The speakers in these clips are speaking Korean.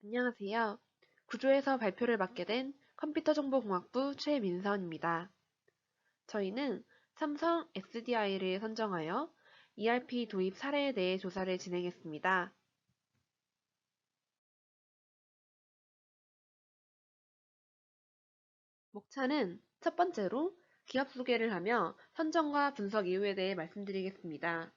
안녕하세요. 구조에서 발표를 맡게 된 컴퓨터정보공학부 최민선입니다. 저희는 삼성 SDI를 선정하여 ERP 도입 사례에 대해 조사를 진행했습니다. 목차는 첫 번째로 기업 소개를 하며 선정과 분석 이유에 대해 말씀드리겠습니다.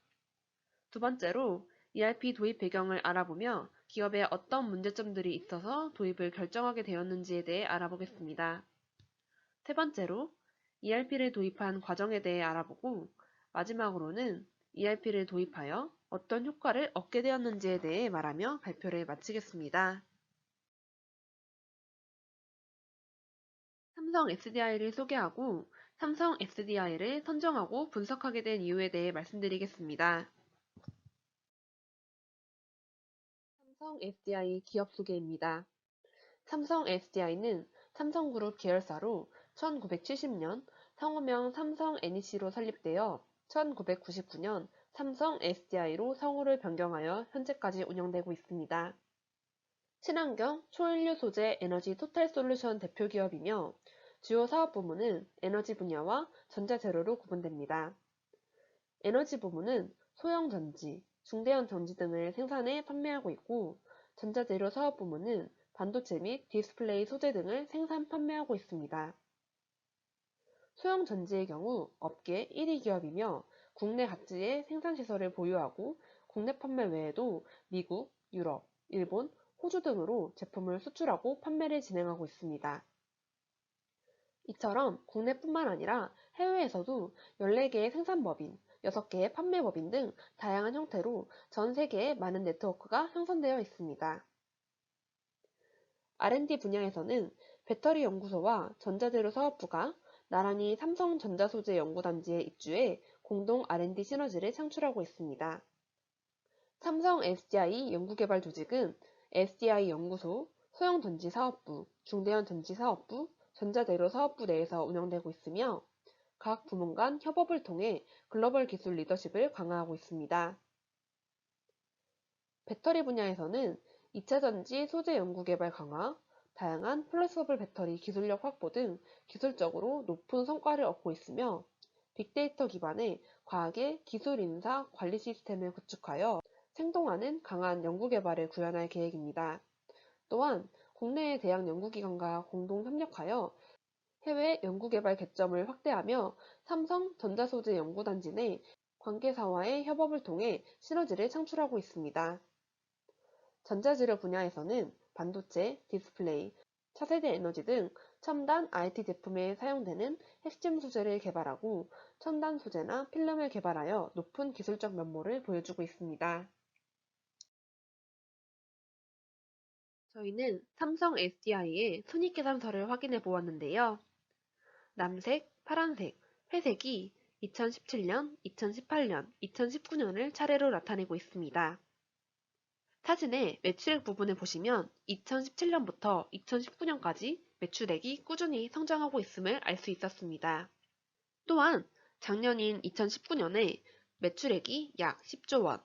두 번째로 ERP 도입 배경을 알아보며 기업에 어떤 문제점들이 있어서 도입을 결정하게 되었는지에 대해 알아보겠습니다. 세 번째로 ERP를 도입한 과정에 대해 알아보고 마지막으로는 ERP를 도입하여 어떤 효과를 얻게 되었는지에 대해 말하며 발표를 마치겠습니다. 삼성 SDI를 소개하고 삼성 SDI를 선정하고 분석하게 된 이유에 대해 말씀드리겠습니다. 삼성 SDI 기업 소개입니다. 삼성 SDI는 삼성그룹 계열사로 1970년 상호명 삼성 NEC로 설립되어 1999년 삼성 SDI로 성우를 변경하여 현재까지 운영되고 있습니다. 친환경 초연료 소재 에너지 토탈솔루션 대표 기업이며 주요 사업 부문은 에너지 분야와 전자재료로 구분됩니다. 에너지 부문은 소형 전지, 중대형 전지 등을 생산해 판매하고 있고 전자재료 사업 부문은 반도체 및 디스플레이 소재 등을 생산 판매하고 있습니다. 소형 전지의 경우 업계 1위 기업이며 국내 각지에 생산시설을 보유하고 국내 판매 외에도 미국, 유럽, 일본, 호주 등으로 제품을 수출하고 판매를 진행하고 있습니다. 이처럼 국내뿐만 아니라 해외에서도 14개의 생산법인, 6개의 판매법인 등 다양한 형태로 전 세계에 많은 네트워크가 형성되어 있습니다. R&D 분야에서는 배터리 연구소와 전자재료 사업부가 나란히 삼성전자소재 연구단지에 입주해 공동 R&D 시너지를 창출하고 있습니다. 삼성 SDI 연구개발 조직은 SDI 연구소, 소형전지 사업부, 중대형 전지 사업부, 전자재료 사업부 내에서 운영되고 있으며 각 부문 간 협업을 통해 글로벌 기술 리더십을 강화하고 있습니다. 배터리 분야에서는 2차전지 소재 연구개발 강화, 다양한 플렉서블 배터리 기술력 확보 등 기술적으로 높은 성과를 얻고 있으며 빅데이터 기반의 과학의 기술 인사 관리 시스템을 구축하여 생동하는 강한 연구개발을 구현할 계획입니다. 또한 국내의 대학 연구기관과 공동 협력하여 해외 연구개발 개점을 확대하며 삼성 전자소재 연구단지 내 관계사와의 협업을 통해 시너지를 창출하고 있습니다. 전자재료 분야에서는 반도체, 디스플레이, 차세대 에너지 등 첨단 IT 제품에 사용되는 핵심 소재를 개발하고 첨단 소재나 필름을 개발하여 높은 기술적 면모를 보여주고 있습니다. 저희는 삼성 SDI의 손익계산서를 확인해 보았는데요. 남색, 파란색, 회색이 2017년, 2018년, 2019년을 차례로 나타내고 있습니다. 사진의 매출액 부분을 보시면 2017년부터 2019년까지 매출액이 꾸준히 성장하고 있음을 알 수 있었습니다. 또한 작년인 2019년에 매출액이 약 10조 원,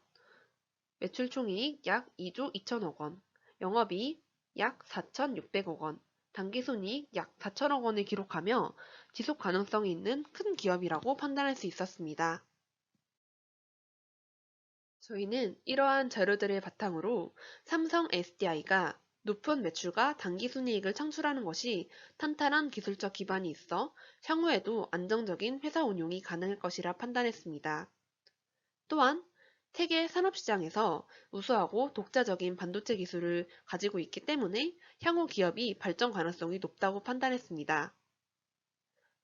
매출 총이익 약 2조 2천억 원, 영업이익 약 4,600억 원, 당기순이익 약 4천억 원을 기록하며 지속 가능성이 있는 큰 기업이라고 판단할 수 있었습니다. 저희는 이러한 자료들을 바탕으로 삼성 SDI가 높은 매출과 당기순이익을 창출하는 것이 탄탄한 기술적 기반이 있어 향후에도 안정적인 회사 운용이 가능할 것이라 판단했습니다. 또한 세계 산업시장에서 우수하고 독자적인 반도체 기술을 가지고 있기 때문에 향후 기업이 발전 가능성이 높다고 판단했습니다.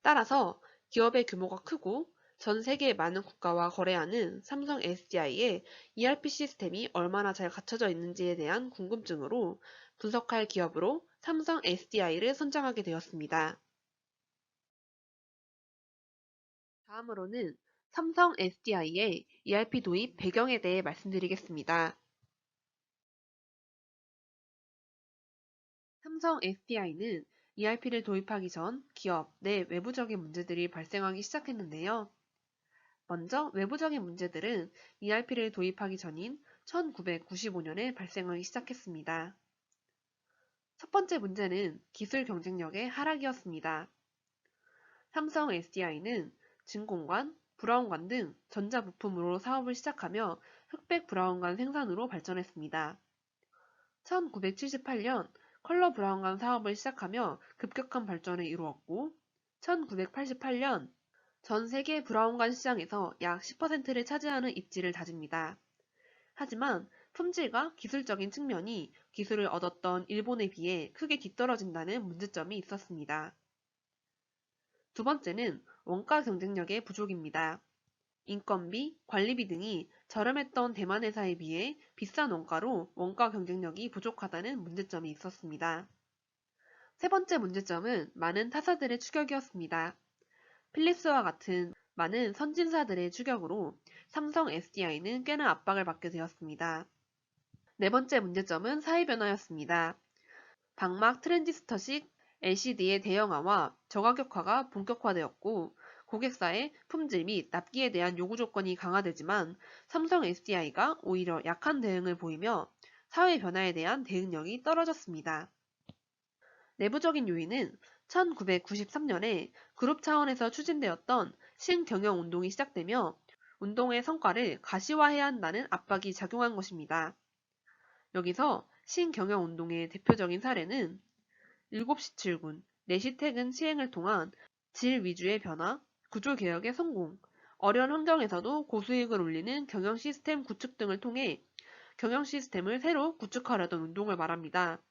따라서 기업의 규모가 크고 전 세계 많은 국가와 거래하는 삼성 SDI의 ERP 시스템이 얼마나 잘 갖춰져 있는지에 대한 궁금증으로 분석할 기업으로 삼성 SDI를 선정하게 되었습니다. 다음으로는 삼성 SDI의 ERP 도입 배경에 대해 말씀드리겠습니다. 삼성 SDI는 ERP를 도입하기 전 기업 내 외부적인 문제들이 발생하기 시작했는데요. 먼저 외부적인 문제들은 ERP를 도입하기 전인 1995년에 발생하기 시작했습니다. 첫 번째 문제는 기술 경쟁력의 하락이었습니다. 삼성 SDI는 증권관, 브라운관 등 전자부품으로 사업을 시작하며 흑백 브라운관 생산으로 발전했습니다. 1978년 컬러 브라운관 사업을 시작하며 급격한 발전을 이루었고 1988년 전 세계 브라운관 시장에서 약 10%를 차지하는 입지를 다집니다. 하지만 품질과 기술적인 측면이 기술을 얻었던 일본에 비해 크게 뒤떨어진다는 문제점이 있었습니다. 두 번째는 원가 경쟁력의 부족입니다. 인건비, 관리비 등이 저렴했던 대만 회사에 비해 비싼 원가로 원가 경쟁력이 부족하다는 문제점이 있었습니다. 세 번째 문제점은 많은 타사들의 추격이었습니다. 필립스와 같은 많은 선진사들의 추격으로 삼성 SDI는 꽤나 압박을 받게 되었습니다. 네 번째 문제점은 사회 변화였습니다. 방막 트랜지스터식 LCD의 대형화와 저가격화가 본격화되었고 고객사의 품질 및 납기에 대한 요구 조건이 강화되지만 삼성 SDI가 오히려 약한 대응을 보이며 사회 변화에 대한 대응력이 떨어졌습니다. 내부적인 요인은 1993년에 그룹 차원에서 추진되었던 신경영 운동이 시작되며 운동의 성과를 가시화해야 한다는 압박이 작용한 것입니다. 여기서 신경영 운동의 대표적인 사례는 7시 출근, 4시 퇴근 시행을 통한 질 위주의 변화, 구조 개혁의 성공, 어려운 환경에서도 고수익을 올리는 경영 시스템 구축 등을 통해 경영 시스템을 새로 구축하려던 운동을 말합니다.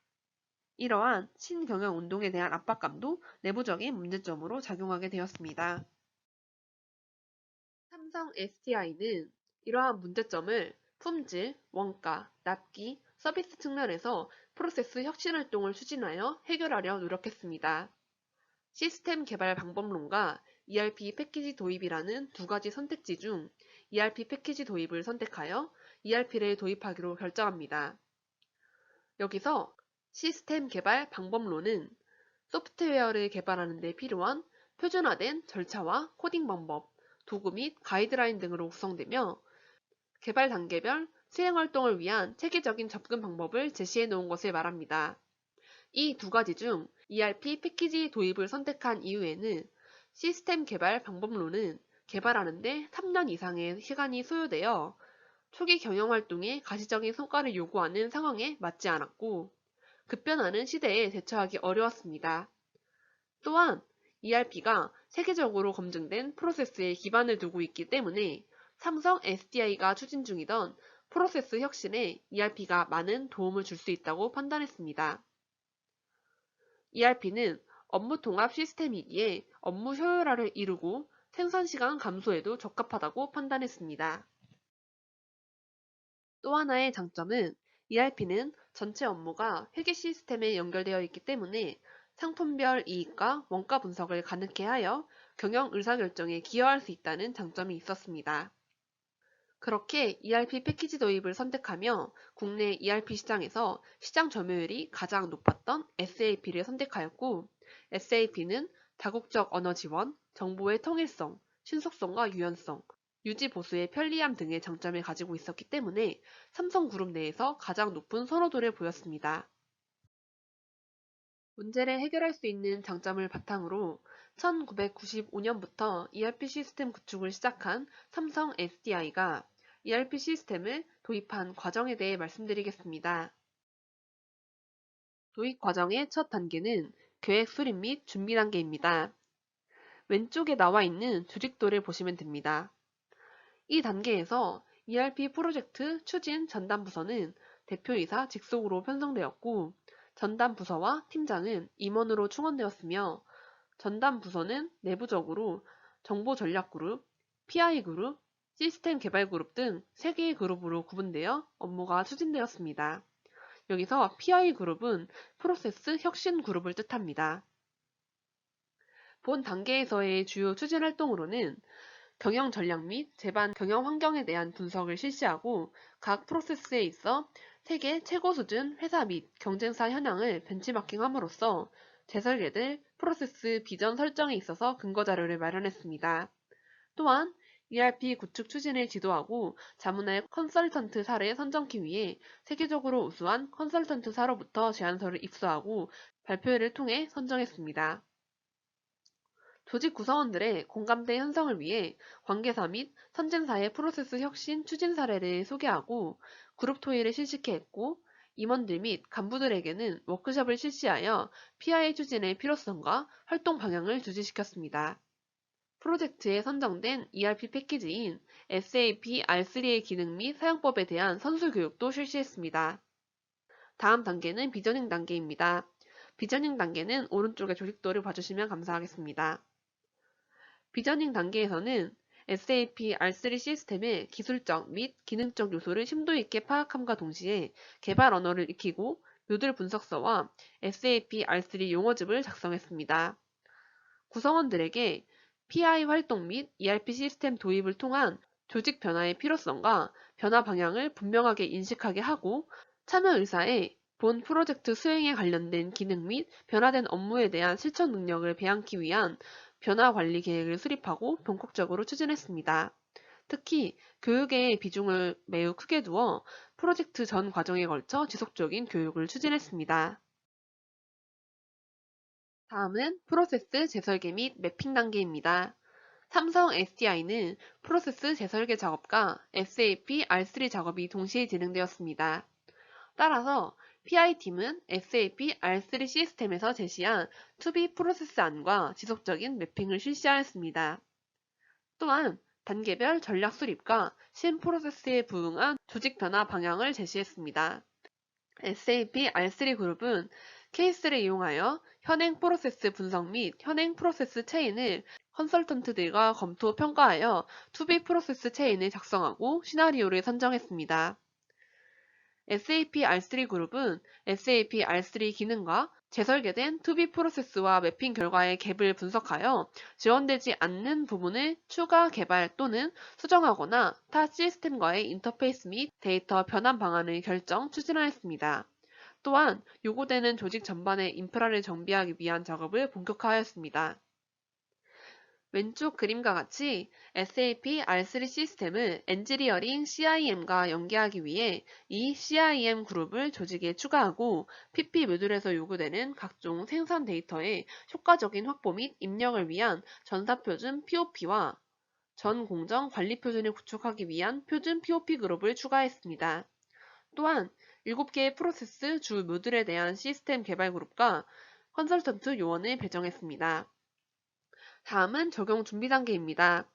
이러한 신경영 운동에 대한 압박감도 내부적인 문제점으로 작용하게 되었습니다. 삼성 SDI는 이러한 문제점을 품질, 원가, 납기, 서비스 측면에서 프로세스 혁신 활동을 추진하여 해결하려 노력했습니다. 시스템 개발 방법론과 ERP 패키지 도입이라는 두 가지 선택지 중 ERP 패키지 도입을 선택하여 ERP를 도입하기로 결정합니다. 여기서 시스템 개발 방법론은 소프트웨어를 개발하는 데 필요한 표준화된 절차와 코딩 방법, 도구 및 가이드라인 등으로 구성되며 개발 단계별 수행 활동을 위한 체계적인 접근 방법을 제시해 놓은 것을 말합니다. 이 두 가지 중 ERP 패키지 도입을 선택한 이유에는 시스템 개발 방법론은 개발하는데 3년 이상의 시간이 소요되어 초기 경영 활동에 가시적인 성과를 요구하는 상황에 맞지 않았고 급변하는 시대에 대처하기 어려웠습니다. 또한 ERP가 세계적으로 검증된 프로세스에 기반을 두고 있기 때문에 삼성 SDI가 추진 중이던 프로세스 혁신에 ERP가 많은 도움을 줄 수 있다고 판단했습니다. ERP는 업무 통합 시스템이기에 업무 효율화를 이루고 생산 시간 감소에도 적합하다고 판단했습니다. 또 하나의 장점은 ERP는 전체 업무가 회계 시스템에 연결되어 있기 때문에 상품별 이익과 원가 분석을 가능케 하여 경영 의사결정에 기여할 수 있다는 장점이 있었습니다. 그렇게 ERP 패키지 도입을 선택하며 국내 ERP 시장에서 시장 점유율이 가장 높았던 SAP를 선택하였고 SAP는 다국적 언어 지원, 정보의 통일성, 신속성과 유연성, 유지 보수의 편리함 등의 장점을 가지고 있었기 때문에 삼성그룹 내에서 가장 높은 선호도를 보였습니다. 문제를 해결할 수 있는 장점을 바탕으로 1995년부터 ERP 시스템 구축을 시작한 삼성 SDI가 ERP 시스템을 도입한 과정에 대해 말씀드리겠습니다. 도입 과정의 첫 단계는 계획 수립 및 준비 단계입니다. 왼쪽에 나와 있는 조직도를 보시면 됩니다. 이 단계에서 ERP 프로젝트 추진 전담 부서는 대표이사 직속으로 편성되었고 전담 부서와 팀장은 임원으로 충원되었으며 전담 부서는 내부적으로 정보전략그룹, PI그룹, 시스템 개발그룹 등 3개의 그룹으로 구분되어 업무가 추진되었습니다. 여기서 PI그룹은 프로세스 혁신 그룹을 뜻합니다. 본 단계에서의 주요 추진 활동으로는 경영 전략 및 제반 경영 환경에 대한 분석을 실시하고 각 프로세스에 있어 세계 최고 수준 회사 및 경쟁사 현황을 벤치마킹함으로써 재설계될 프로세스 비전 설정에 있어서 근거 자료를 마련했습니다. 또한 ERP 구축 추진을 지도하고 자문할 컨설턴트사를 선정하기 위해 세계적으로 우수한 컨설턴트사로부터 제안서를 입수하고 발표회를 통해 선정했습니다. 조직 구성원들의 공감대 형성을 위해 관계사 및 선진사의 프로세스 혁신 추진 사례를 소개하고 그룹 토의를 실시했고, 임원들 및 간부들에게는 워크숍을 실시하여 PI 추진의 필요성과 활동 방향을 주지시켰습니다. 프로젝트에 선정된 ERP 패키지인 SAP R3의 기능 및 사용법에 대한 선수 교육도 실시했습니다. 다음 단계는 비저닝 단계입니다. 비저닝 단계는 오른쪽의 조직도를 봐주시면 감사하겠습니다. 비저닝 단계에서는 SAP R3 시스템의 기술적 및 기능적 요소를 심도 있게 파악함과 동시에 개발 언어를 익히고 모듈 분석서와 SAP R3 용어집을 작성했습니다. 구성원들에게 PI 활동 및 ERP 시스템 도입을 통한 조직 변화의 필요성과 변화 방향을 분명하게 인식하게 하고, 참여 의사의 본 프로젝트 수행에 관련된 기능 및 변화된 업무에 대한 실천 능력을 배양하기 위한 변화 관리 계획을 수립하고 본격적으로 추진했습니다. 특히 교육의 비중을 매우 크게 두어 프로젝트 전 과정에 걸쳐 지속적인 교육을 추진했습니다. 다음은 프로세스 재설계 및 매핑 단계입니다. 삼성 SDI는 프로세스 재설계 작업과 SAP R3 작업이 동시에 진행되었습니다. 따라서 PI팀은 SAP R3 시스템에서 제시한 To-B 프로세스 안과 지속적인 매핑을 실시하였습니다. 또한 단계별 전략 수립과 신프로세스에 부응한 조직 변화 방향을 제시했습니다. SAP R3 그룹은 케이스를 이용하여 현행 프로세스 분석 및 현행 프로세스 체인을 컨설턴트들과 검토 평가하여 To-B 프로세스 체인을 작성하고 시나리오를 선정했습니다. SAP R3 그룹은 SAP R3 기능과 재설계된 To-B 프로세스와 매핑 결과의 갭을 분석하여 지원되지 않는 부분을 추가 개발 또는 수정하거나 타 시스템과의 인터페이스 및 데이터 변환 방안을 결정, 추진하였습니다. 또한 요구되는 조직 전반의 인프라를 정비하기 위한 작업을 본격화하였습니다. 왼쪽 그림과 같이 SAP R3 시스템을 엔지니어링 CIM과 연계하기 위해 이 CIM 그룹을 조직에 추가하고 PP 모듈에서 요구되는 각종 생산 데이터의 효과적인 확보 및 입력을 위한 전사표준 POP와 전 공정 관리 표준을 구축하기 위한 표준 POP 그룹을 추가했습니다. 또한 7개의 프로세스 주 모듈에 대한 시스템 개발 그룹과 컨설턴트 요원을 배정했습니다. 다음은 적용 준비 단계입니다.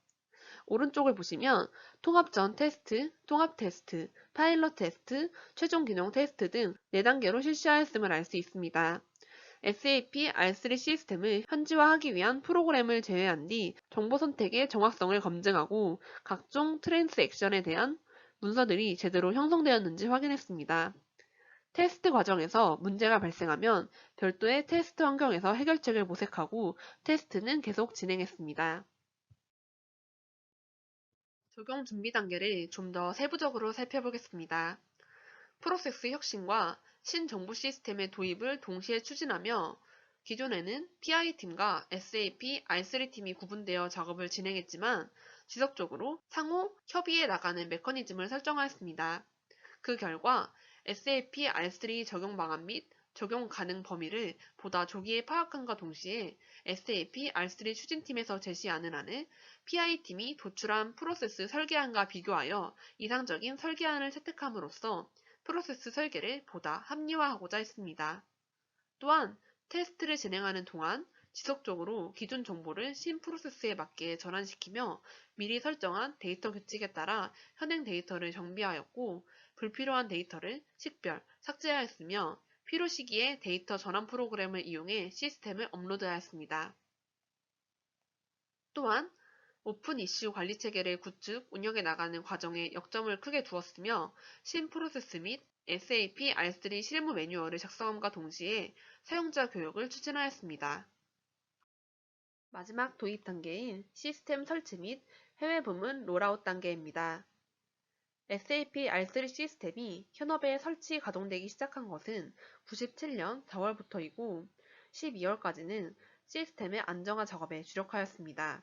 오른쪽을 보시면 통합 전 테스트, 통합 테스트, 파일럿 테스트, 최종 기능 테스트 등 4단계로 실시하였음을 알 수 있습니다. SAP R3 시스템을 현지화하기 위한 프로그램을 제외한 뒤 정보 선택의 정확성을 검증하고 각종 트랜스액션에 대한 문서들이 제대로 형성되었는지 확인했습니다. 테스트 과정에서 문제가 발생하면 별도의 테스트 환경에서 해결책을 모색하고 테스트는 계속 진행했습니다. 적용 준비 단계를 좀 더 세부적으로 살펴보겠습니다. 프로세스 혁신과 신정보 시스템의 도입을 동시에 추진하며 기존에는 PI팀과 SAP R3팀이 구분되어 작업을 진행했지만 지속적으로 상호 협의해 나가는 메커니즘을 설정하였습니다. 그 결과 SAP R3 적용 방안 및 적용 가능 범위를 보다 조기에 파악함과 동시에 SAP R3 추진팀에서 제시하는 안을 PI팀이 도출한 프로세스 설계안과 비교하여 이상적인 설계안을 채택함으로써 프로세스 설계를 보다 합리화하고자 했습니다. 또한 테스트를 진행하는 동안 지속적으로 기존 정보를 신프로세스에 맞게 전환시키며 미리 설정한 데이터 규칙에 따라 현행 데이터를 정비하였고, 불필요한 데이터를 식별, 삭제하였으며 필요 시기에 데이터 전환 프로그램을 이용해 시스템을 업로드하였습니다. 또한 오픈 이슈 관리 체계를 구축, 운영해 나가는 과정에 역점을 크게 두었으며 신프로세스 및 SAP R3 실무 매뉴얼을 작성함과 동시에 사용자 교육을 추진하였습니다. 마지막 도입 단계인 시스템 설치 및 해외 부문 롤아웃 단계입니다. SAP R3 시스템이 현업에 설치 가동되기 시작한 것은 97년 4월부터이고 12월까지는 시스템의 안정화 작업에 주력하였습니다.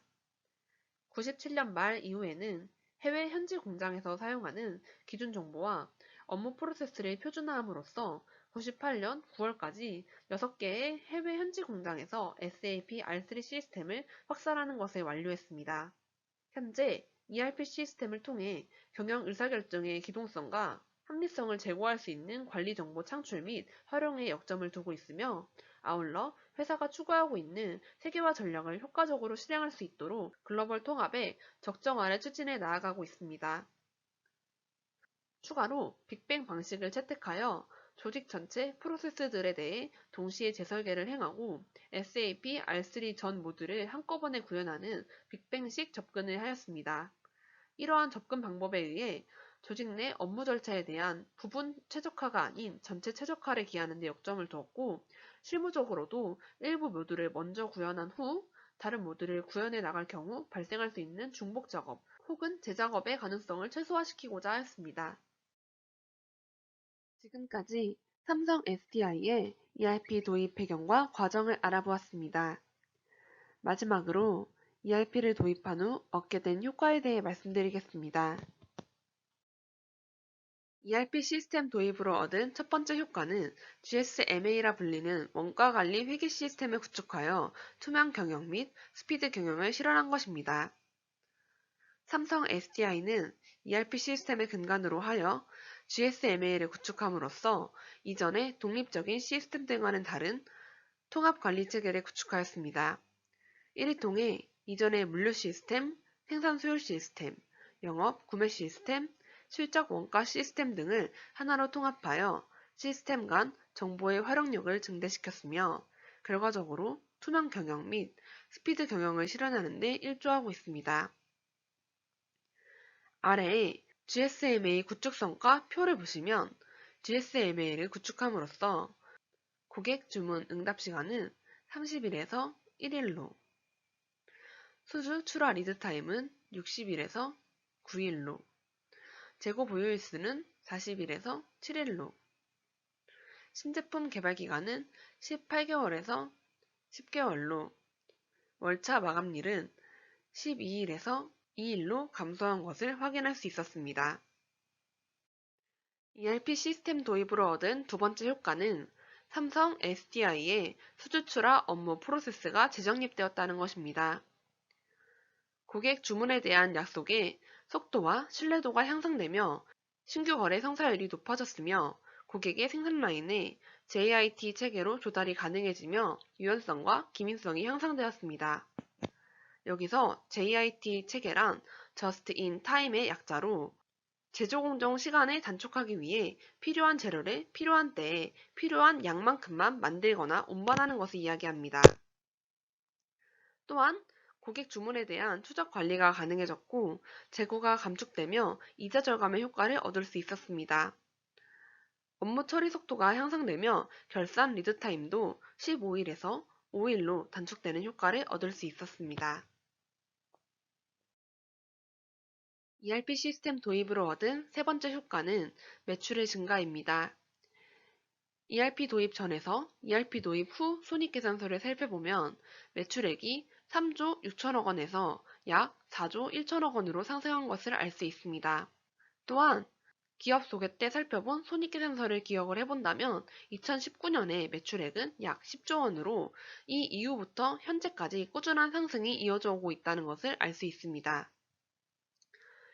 97년 말 이후에는 해외 현지 공장에서 사용하는 기준 정보와 업무 프로세스를 표준화함으로써 98년 9월까지 6개의 해외 현지 공장에서 SAP R3 시스템을 확산하는 것을 완료했습니다. 현재 ERP 시스템을 통해 경영 의사결정의 기동성과 합리성을 제고할 수 있는 관리 정보 창출 및 활용에 역점을 두고 있으며, 아울러 회사가 추구하고 있는 세계화 전략을 효과적으로 실행할 수 있도록 글로벌 통합의 적정화를 추진해 나아가고 있습니다. 추가로 빅뱅 방식을 채택하여 조직 전체 프로세스들에 대해 동시에 재설계를 행하고 SAP R3 전 모듈을 한꺼번에 구현하는 빅뱅식 접근을 하였습니다. 이러한 접근 방법에 의해 조직 내 업무 절차에 대한 부분 최적화가 아닌 전체 최적화를 기하는 데 역점을 두었고, 실무적으로도 일부 모듈을 먼저 구현한 후 다른 모듈을 구현해 나갈 경우 발생할 수 있는 중복 작업 혹은 재작업의 가능성을 최소화시키고자 하였습니다. 지금까지 삼성 SDI의 ERP 도입 배경과 과정을 알아보았습니다. 마지막으로 ERP를 도입한 후 얻게 된 효과에 대해 말씀드리겠습니다. ERP 시스템 도입으로 얻은 첫 번째 효과는 GSMA라 불리는 원가관리 회계 시스템을 구축하여 투명 경영 및 스피드 경영을 실현한 것입니다. 삼성 SDI는 ERP 시스템을 근간으로 하여 GSMA를 구축함으로써 이전의 독립적인 시스템들과는 다른 통합관리체계를 구축하였습니다. 이를 통해 이전의 물류 시스템, 생산 수율 시스템, 영업 구매 시스템, 실적 원가 시스템 등을 하나로 통합하여 시스템 간 정보의 활용력을 증대시켰으며, 결과적으로 투명 경영 및 스피드 경영을 실현하는 데 일조하고 있습니다. 아래에 GSMA 구축성과 표를 보시면 GSMA를 구축함으로써 고객 주문 응답 시간은 30일에서 1일로, 수주 출하 리드 타임은 60일에서 9일로, 재고 보유일 수는 40일에서 7일로, 신제품 개발 기간은 18개월에서 10개월로, 월차 마감일은 12일에서 2일로 감소한 것을 확인할 수 있었습니다. ERP 시스템 도입으로 얻은 두 번째 효과는 삼성 SDI의 수주출하 업무 프로세스가 재정립되었다는 것입니다. 고객 주문에 대한 약속의 속도와 신뢰도가 향상되며 신규 거래 성사율이 높아졌으며, 고객의 생산 라인에 JIT 체계로 조달이 가능해지며 유연성과 기민성이 향상되었습니다. 여기서 JIT 체계란 Just in Time의 약자로 제조 공정 시간을 단축하기 위해 필요한 재료를 필요한 때에 필요한 양만큼만 만들거나 운반하는 것을 이야기합니다. 또한 고객 주문에 대한 추적 관리가 가능해졌고 재고가 감축되며 이자 절감의 효과를 얻을 수 있었습니다. 업무 처리 속도가 향상되며 결산 리드 타임도 15일에서 5일로 단축되는 효과를 얻을 수 있었습니다. ERP 시스템 도입으로 얻은 세 번째 효과는 매출의 증가입니다. ERP 도입 전에서 ERP 도입 후 손익계산서를 살펴보면 매출액이 3조 6천억 원에서 약 4조 1천억 원으로 상승한 것을 알 수 있습니다. 또한 기업 소개 때 살펴본 손익계산서를 기억을 해본다면 2019년에 매출액은 약 10조 원으로 이 이후부터 현재까지 꾸준한 상승이 이어져 오고 있다는 것을 알 수 있습니다.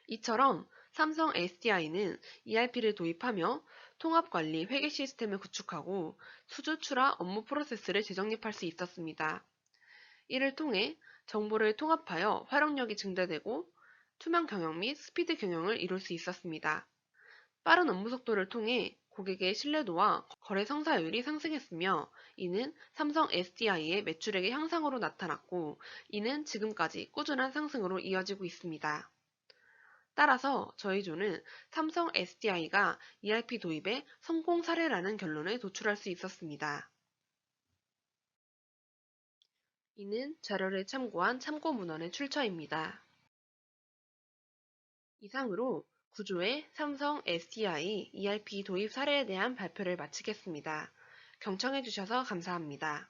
이처럼 삼성 SDI는 ERP를 도입하며 통합관리 회계 시스템을 구축하고 수주 출하 업무 프로세스를 재정립할 수 있었습니다. 이를 통해 정보를 통합하여 활용력이 증대되고 투명 경영 및 스피드 경영을 이룰 수 있었습니다. 빠른 업무 속도를 통해 고객의 신뢰도와 거래 성사율이 상승했으며, 이는 삼성 SDI의 매출액의 향상으로 나타났고, 이는 지금까지 꾸준한 상승으로 이어지고 있습니다. 따라서 저희 조는 삼성 SDI가 ERP 도입의 성공 사례라는 결론을 도출할 수 있었습니다. 이는 자료를 참고한 참고 문헌의 출처입니다. 이상으로 구조의 삼성 SDI ERP 도입 사례에 대한 발표를 마치겠습니다. 경청해주셔서 감사합니다.